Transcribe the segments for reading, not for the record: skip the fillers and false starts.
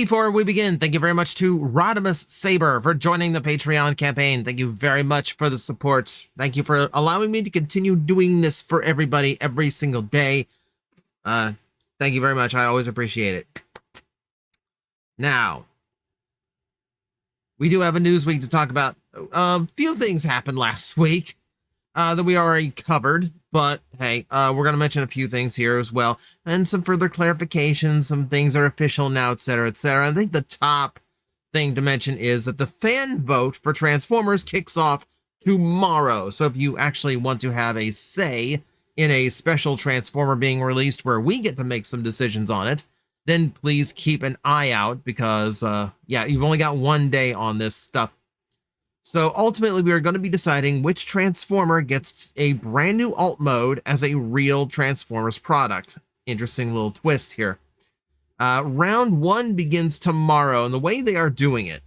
Before we begin, thank you very much to Rodimus Saber for joining the Patreon campaign. Thank you very much for the support. Thank you for allowing me to continue doing this for everybody every single day. Thank you very much. I always appreciate it. Now, we do have a news week to talk about. A few things happened last week that we already covered, but hey, we're going to mention a few things here as well, and some further clarifications, some things are official now, etc., etc. I think the top thing to mention is that the fan vote for Transformers kicks off tomorrow. So if you actually want to have a say in a special Transformer being released where we get to make some decisions on it, then please keep an eye out because, yeah, you've only got one day on this stuff. So ultimately, we are going to be deciding which Transformer gets a brand new alt mode as a real Transformers product. Interesting little twist here. Round 1 begins tomorrow, and the way they are doing it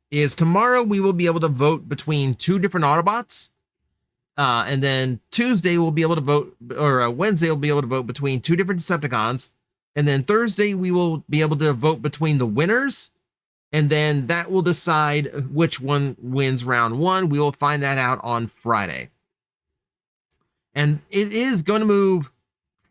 is tomorrow we will be able to vote between 2 different Autobots, and then Tuesday we'll be able to vote, or Wednesday we'll be able to vote between 2 different Decepticons, and then Thursday we will be able to vote between the winners. And then that will decide which one wins round 1. We will find that out on Friday. And it is going to move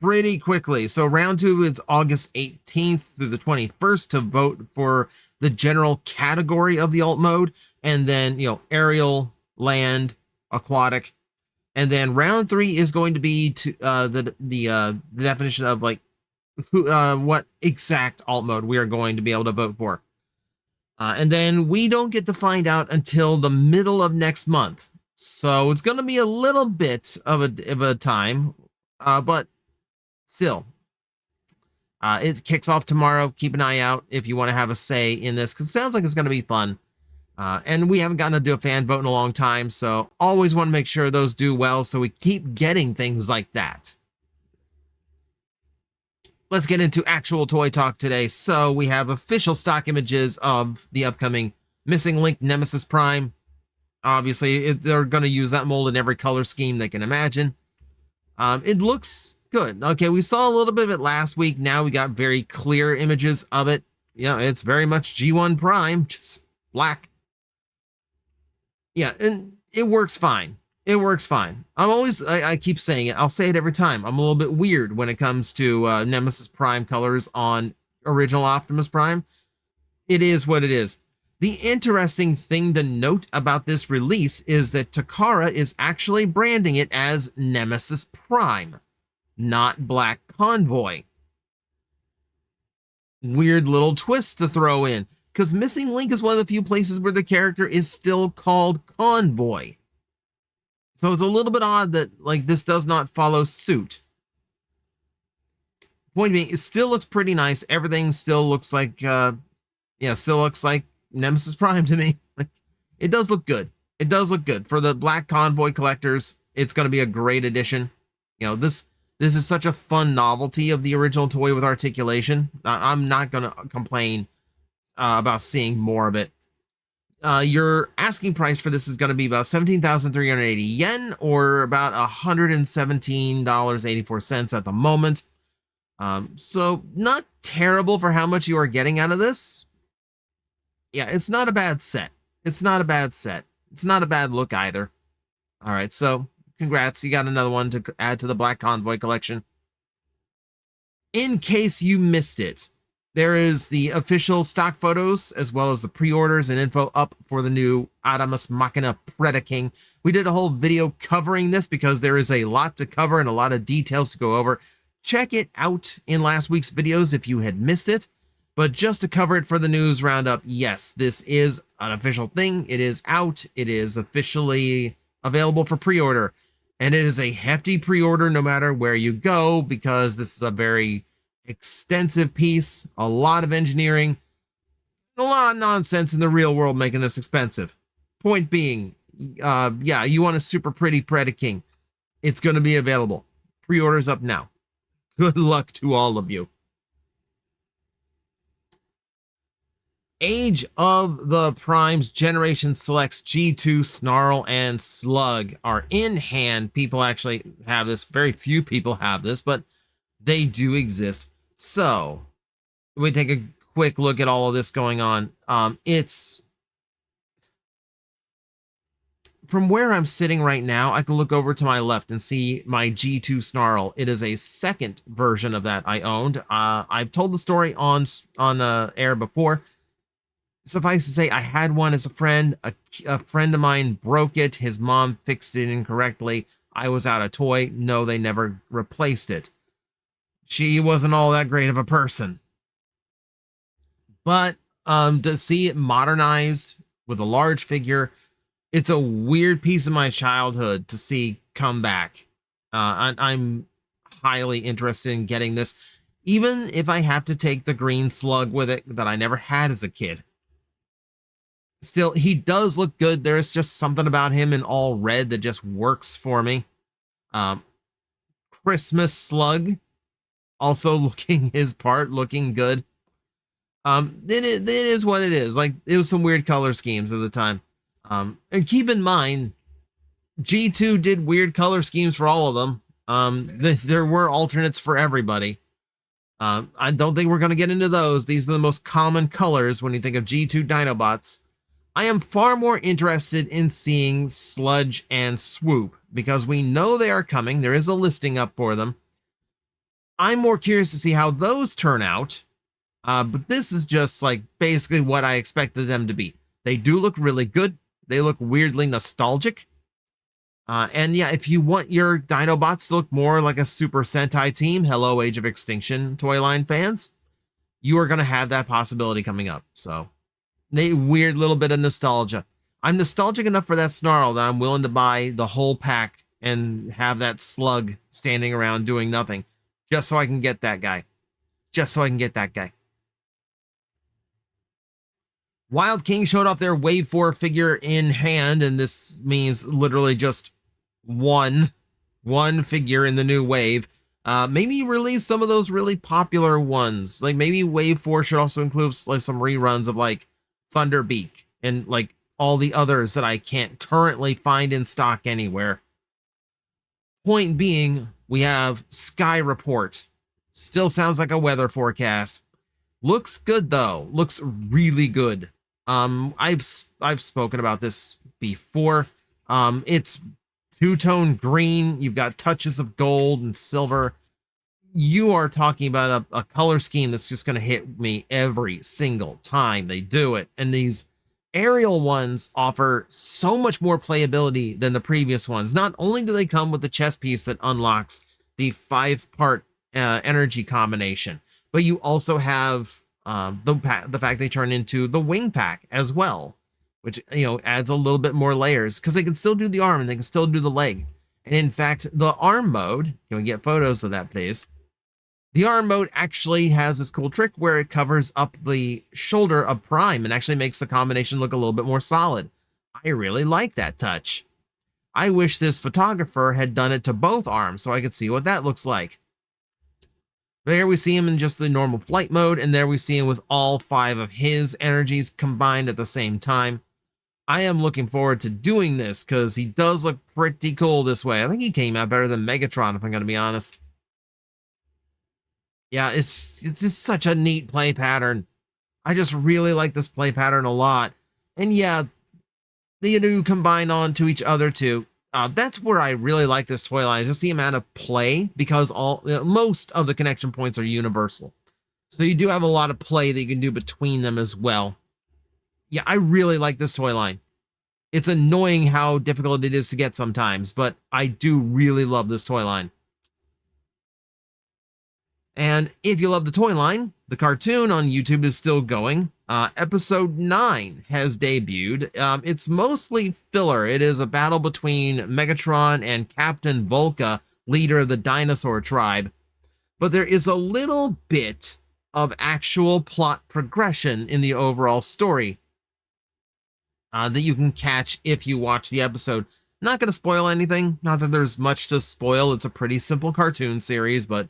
pretty quickly. So round 2 is August 18th through the 21st to vote for the general category of the alt mode. And then, you know, aerial, land, aquatic. And then round 3 is going to be to, the definition of like what exact alt mode we are going to be able to vote for. And then we don't get to find out until the middle of next month. So it's going to be a little bit of a time, but still. It kicks off tomorrow. Keep an eye out if you want to have a say in this, because it sounds like it's going to be fun. And we haven't gotten to do a fan vote in a long time, so always want to make sure those do well so we keep getting things like that. Let's get into actual toy talk today. So we have official stock images of the upcoming Missing Link Nemesis Prime. Obviously, they're going to use that mold in every color scheme they can imagine. It looks good. Okay, we saw a little bit of it last week. Now we got very clear images of it. Yeah, it's very much G1 Prime, just black. Yeah, and it works fine. It works fine. I keep saying it. I'll say it every time. I'm a little bit weird when it comes to Nemesis Prime colors on original Optimus Prime. It is what it is. The interesting thing to note about this release is that Takara is actually branding it as Nemesis Prime, not Black Convoy. Weird little twist to throw in, because Missing Link is one of the few places where the character is still called Convoy. So it's a little bit odd that, like, this does not follow suit. Point being, it still looks pretty nice. Everything still looks like, still looks like Nemesis Prime to me. Like, it does look good. It does look good. For the Black Convoy collectors, it's going to be a great addition. You know, this is such a fun novelty of the original toy with articulation. I'm not going to complain about seeing more of it. Your asking price for this is going to be about 17,380 yen, or about $117.84 at the moment. So not terrible for how much you are getting out of this. Yeah, it's not a bad set. It's not a bad set. It's not a bad look either. All right, so congrats. You got another one to add to the Black Convoy collection. In case you missed it, there is the official stock photos as well as the pre-orders and info up for the new Amus Machina Predaking. We did a whole video covering this because there is a lot to cover and a lot of details to go over. Check it out in last week's videos if you had missed it. But just to cover it for the news roundup, yes, this is an official thing. It is out. It is officially available for pre-order. And it is a hefty pre-order no matter where you go, because this is a very extensive piece, a lot of engineering, a lot of nonsense in the real world making this expensive. Point being, yeah, you want a super pretty Predaking, it's going to be available. Pre-orders up now. Good luck to all of you. Age of the Primes Generation Selects G2, Snarl, and Slug are in hand. People actually have this. Very few people have this, but they do exist. So we take a quick look at all of this going on. It's from where I'm sitting right now, I can look over to my left and see my G2 Snarl. It is a second version of that I owned. I've told the story on air before. Suffice to say, I had one as a friend. A friend of mine broke it. His mom fixed it incorrectly. I was out of toy. No, they never replaced it. She wasn't all that great of a person. But to see it modernized with a large figure, it's a weird piece of my childhood to see come back. I'm highly interested in getting this, even if I have to take the green slug with it that I never had as a kid. Still, he does look good. There's just something about him in all red that just works for me. Christmas Slug, also looking his part, looking good. It is what it is. Like, it was some weird color schemes at the time. And keep in mind, G2 did weird color schemes for all of them. There were alternates for everybody. I don't think we're going to get into those. These are the most common colors when you think of G2 Dinobots. I am far more interested in seeing Sludge and Swoop because we know they are coming. There is a listing up for them. I'm more curious to see how those turn out. But this is just like basically what I expected them to be. They do look really good. They look weirdly nostalgic. And yeah, if you want your Dinobots to look more like a Super Sentai team, hello Age of Extinction toy line fans, you are going to have that possibility coming up. So, a weird little bit of nostalgia. I'm nostalgic enough for that Snarl that I'm willing to buy the whole pack and have that slug standing around doing nothing just so I can get that guy. Just so I can get that guy. Wild King showed off their Wave 4 figure in hand, and this means literally just one figure in the new wave. Maybe release some of those really popular ones. Like maybe Wave 4 should also include like some reruns of like Thunderbeak and like all the others that I can't currently find in stock anywhere. Point being, we have Sky Report. Still sounds like a weather forecast. Looks good though. Looks really good. I've spoken about this before. It's two-tone green. You've got touches of gold and silver. You are talking about a color scheme that's just going to hit me every single time they do it. And these aerial ones offer so much more playability than the previous ones. Not only do they come with the chest piece that unlocks the 5-part energy combination, but you also have the fact they turn into the wing pack as well, which, you know, adds a little bit more layers because they can still do the arm and they can still do the leg. And in fact, the arm mode, can we get photos of that, please? The arm mode actually has this cool trick where it covers up the shoulder of Prime and actually makes the combination look a little bit more solid. I really like that touch. I wish this photographer had done it to both arms so I could see what that looks like. There we see him in just the normal flight mode, and there we see him with all 5 of his energies combined at the same time. I am looking forward to doing this because he does look pretty cool this way. I think he came out better than Megatron, if I'm going to be honest. Yeah, it's just such a neat play pattern. I just really like this play pattern a lot. And yeah, they do combine on to each other too. That's where I really like this toy line, just the amount of play, because most of the connection points are universal. So you do have a lot of play that you can do between them as well. Yeah, I really like this toy line. It's annoying how difficult it is to get sometimes, but I do really love this toy line. And if you love the toy line, the cartoon on YouTube is still going. Episode 9 has debuted. It's mostly filler. It is a battle between Megatron and Captain Volca, leader of the dinosaur tribe. But there is a little bit of actual plot progression in the overall story that you can catch if you watch the episode. Not going to spoil anything. Not that there's much to spoil. It's a pretty simple cartoon series, but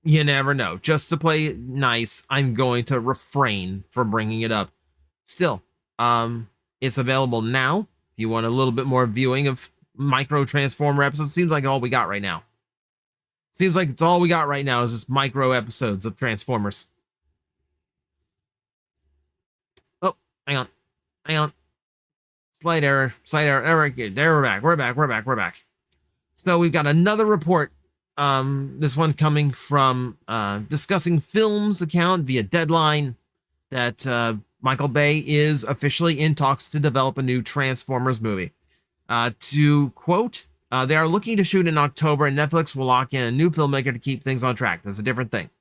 you never know. Just to play it nice, I'm going to refrain from bringing it up. Still, it's available now. If you want a little bit more viewing of micro Transformer episodes, seems like all we got right now. Seems like it's all we got right now is just micro episodes of Transformers. hang on, hang on. Slight error. There, we're back. So we've got another report. This one coming from Discussing Films account via Deadline that Michael Bay is officially in talks to develop a new Transformers movie. To quote, they are looking to shoot in October and Netflix will lock in a new filmmaker to keep things on track. That's a different thing.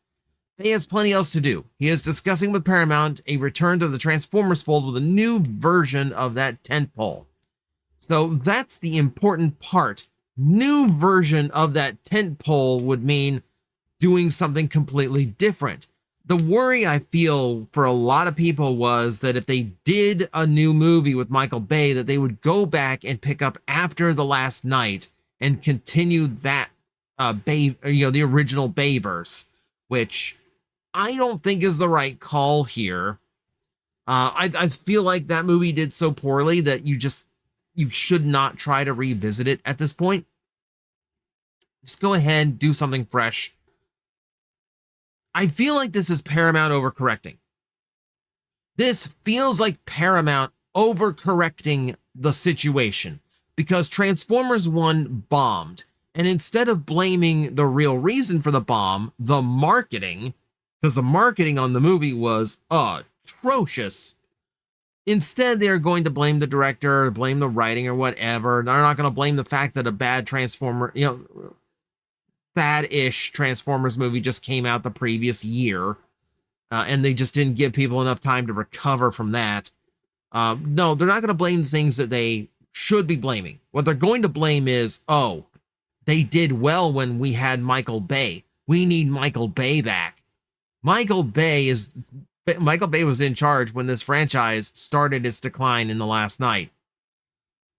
Bay has plenty else to do. He is discussing with Paramount a return to the Transformers fold with a new version of that tentpole. So that's the important part. New version of that tentpole would mean doing something completely different. The worry I feel for a lot of people was that if they did a new movie with Michael Bay, that they would go back and pick up After the Last Night and continue that Bay, the original Bayverse, which I don't think is the right call here. I feel like that movie did so poorly that you should not try to revisit it at this point. Just go ahead and do something fresh. I feel like this is Paramount overcorrecting. This feels like Paramount overcorrecting the situation because Transformers 1 bombed. And instead of blaming the real reason for the bomb, the marketing, because the marketing on the movie was atrocious. Instead, they're going to blame the director, blame the writing or whatever. They're not going to blame the fact that a bad bad-ish Transformers movie just came out the previous year. And they just didn't give people enough time to recover from that. No, they're not going to blame the things that they should be blaming. What they're going to blame is, they did well when we had Michael Bay. We need Michael Bay back. Michael Bay was in charge when this franchise started its decline in The Last Night.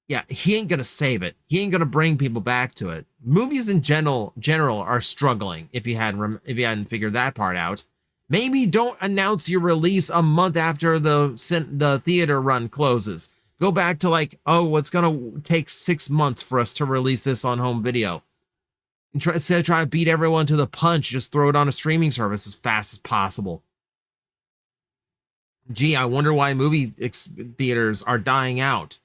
Yeah, he ain't gonna save it. He ain't gonna bring people back to it. Movies in general are struggling. If you hadn't figured that part out, maybe don't announce your release a month after the theater run closes. Go back to it's gonna take 6 months for us to release this on home video. Instead of trying to beat everyone to the punch, just throw it on a streaming service as fast as possible. Gee, I wonder why movie theaters are dying out.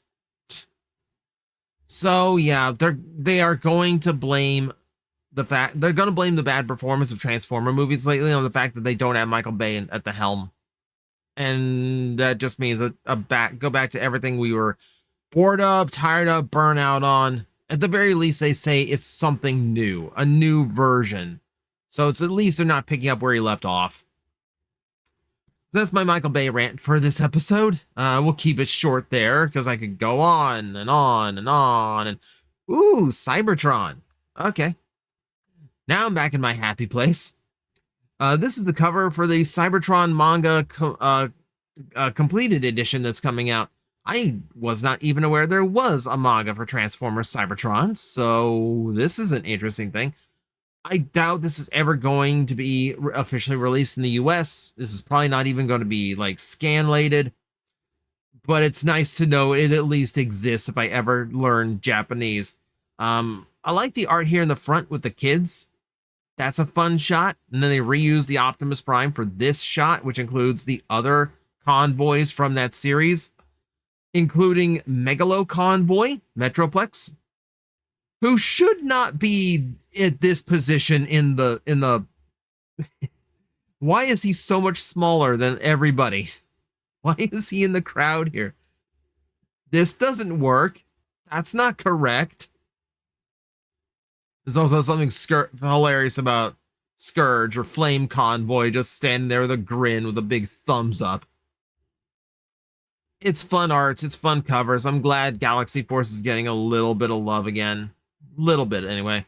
So yeah, they are going to blame the bad performance of Transformer movies lately on the fact that they don't have Michael Bay at the helm, and that just means go back to everything we were bored of, tired of, burnout on. At the very least, they say it's something new, a new version. So it's at least they're not picking up where he left off. So that's my Michael Bay rant for this episode. We'll keep it short there because I could go on and on and on. And ooh, Cybertron. Okay. Now I'm back in my happy place. This is the cover for the Cybertron manga completed edition that's coming out. I was not even aware there was a manga for Transformers Cybertron, so this is an interesting thing. I doubt this is ever going to be officially released in the US. This is probably not even going to be scanlated, but it's nice to know it at least exists if I ever learn Japanese. I like the art here in the front with the kids. That's a fun shot. And then they reused the Optimus Prime for this shot, which includes the other convoys from that series, including Megalo Convoy, Metroplex, who should not be at this position in the why is he so much smaller than everybody? Why is he in the crowd here? This doesn't work. That's not correct. There's also something hilarious about Scourge or Flame Convoy just standing there with a grin with a big thumbs up. It's fun arts, it's fun covers. I'm glad Galaxy Force is getting a little bit of love again. Little bit, anyway.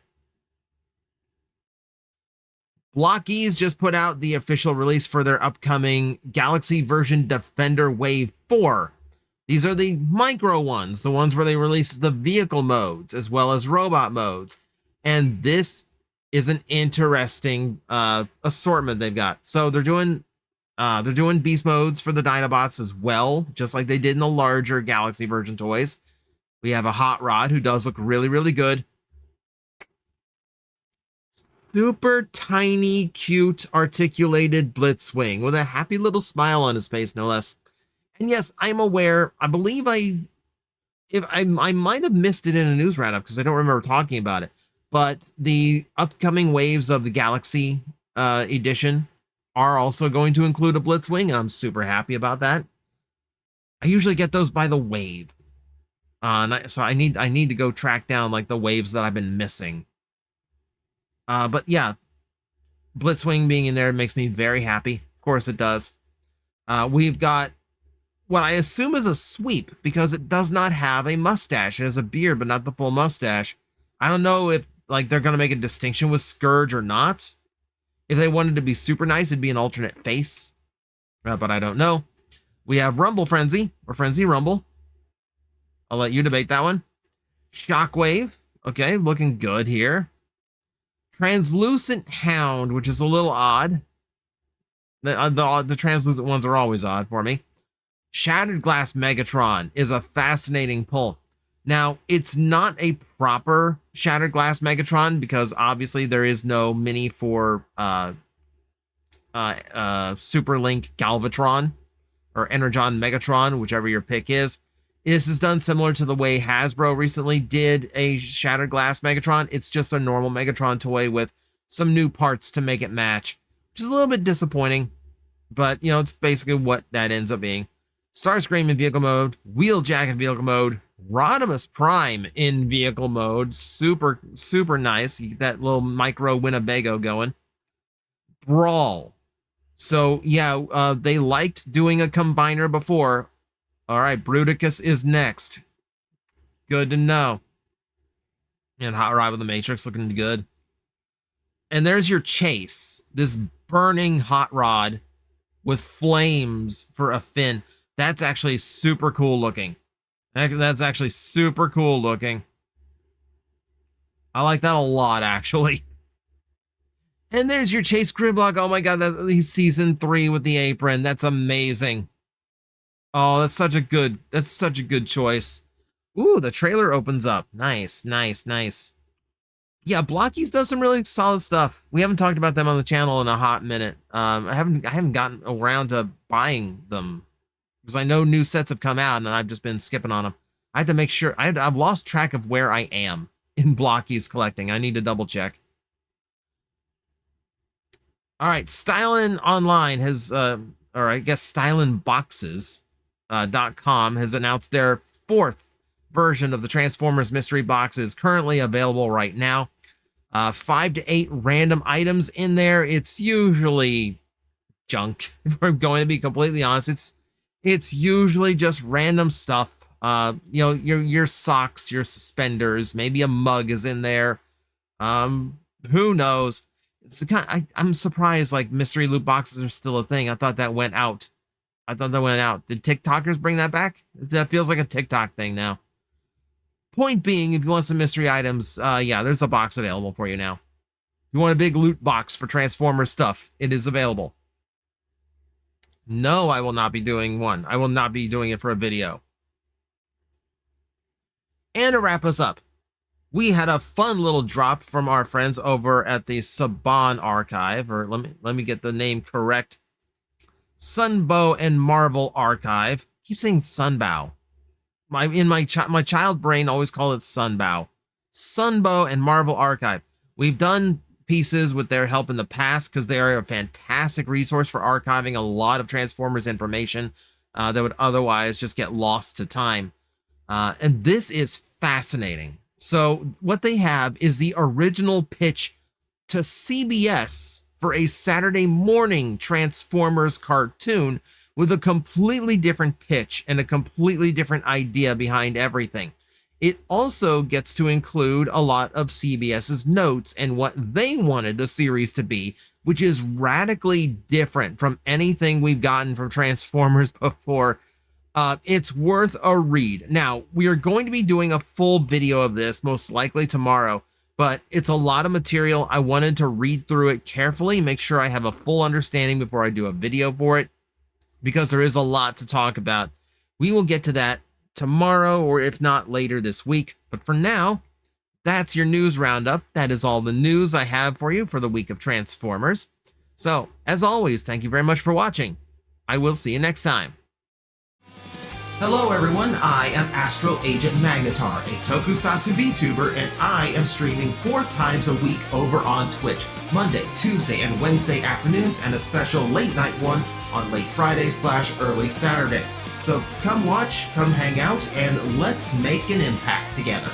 Blockies just put out the official release for their upcoming Galaxy version Defender Wave 4. These are the micro ones, the ones where they release the vehicle modes as well as robot modes. And this is an interesting assortment they've got. So they're doing beast modes for the Dinobots as well, just like they did in the larger Galaxy version toys. We have a Hot Rod who does look really, really good. Super tiny, cute, articulated Blitzwing with a happy little smile on his face, no less. And yes, I'm aware. I believe I might have missed it in a news roundup because I don't remember talking about it. But the upcoming waves of the Galaxy edition are also going to include a Blitzwing, and I'm super happy about that. I usually get those by the wave, so I need to go track down like the waves that I've been missing. But yeah, Blitzwing being in there makes me very happy. Of course it does. We've got what I assume is a sweep because it does not have a mustache. It has a beard, but not the full mustache. I don't know if like they're gonna make a distinction with Scourge or not. If they wanted to be super nice, it'd be an alternate face, but I don't know. We have Rumble Frenzy or Frenzy Rumble. I'll let you debate that one. Shockwave, okay, looking good here. Translucent Hound, which is a little odd. The translucent ones are always odd for me. Shattered Glass Megatron is a fascinating pull. Now, it's not a proper Shattered Glass Megatron because obviously there is no mini for Super Link Galvatron or Energon Megatron, whichever your pick is. This is done similar to the way Hasbro recently did a Shattered Glass Megatron. It's just a normal Megatron toy with some new parts to make it match, which is a little bit disappointing, but you know, it's basically what that ends up being. Starscream in vehicle mode, Wheeljack in vehicle mode, Rodimus Prime in vehicle mode. Super, super nice. You get that little micro Winnebago going. Brawl. So yeah, they liked doing a combiner before. All right, Bruticus is next. Good to know. And Hot Rod with the Matrix looking good. And there's your Chase. This burning Hot Rod with flames for a fin. That's actually super cool looking. That's actually super cool looking. I like that a lot, actually. And there's your Chase Gridlock. Oh my god, he's season 3 with the apron. That's amazing. Oh, that's such a good choice. Ooh, the trailer opens up. Nice, nice, nice. Yeah, Blockies does some really solid stuff. We haven't talked about them on the channel in a hot minute. I haven't gotten around to buying them because I know new sets have come out and I've just been skipping on them. I have to make sure. I've lost track of where I am in Blockies collecting. I need to double check. All right, Stylin Online has, or I guess StylinBoxes.com has announced their 4th version of the Transformers mystery boxes, currently available right now. 5 to 8 random items in there. It's usually junk, if I'm going to be completely honest. It's usually just random stuff. You know, your socks, your suspenders, maybe a mug is in there. Who knows? It's the kind. I'm surprised like mystery loot boxes are still a thing. I thought that went out. Did TikTokers bring that back? That feels like a TikTok thing now. Point being, if you want some mystery items, yeah, there's a box available for you now. If you want a big loot box for Transformers stuff, it is available. No, I will not be doing one. I will not be doing it for a video. And to wrap us up, we had a fun little drop from our friends over at the Sunbow Archive, or let me get the name correct. Sunbow and Marvel Archive. I keep saying Sunbow. My child brain always call it Sunbow. Sunbow and Marvel Archive. We've done pieces with their help in the past because they are a fantastic resource for archiving a lot of Transformers information that would otherwise just get lost to time. And this is fascinating. So what they have is the original pitch to CBS for a Saturday morning Transformers cartoon with a completely different pitch and a completely different idea behind everything. It also gets to include a lot of CBS's notes and what they wanted the series to be, which is radically different from anything we've gotten from Transformers before. It's worth a read. Now, we are going to be doing a full video of this, most likely tomorrow, but it's a lot of material. I wanted to read through it carefully, make sure I have a full understanding before I do a video for it, because there is a lot to talk about. We will get to that tomorrow, or if not later this week. But for now, that's your news roundup. That is all the news I have for you for the week of Transformers. So, as always, thank you very much for watching. I will see you next time. Hello everyone, I am Astral Agent Magnetar, a Tokusatsu VTuber, and I am streaming 4 times a week over on Twitch, Monday, Tuesday, and Wednesday afternoons, and a special late night one on late Friday/early Saturday. So come watch, come hang out, and let's make an impact together.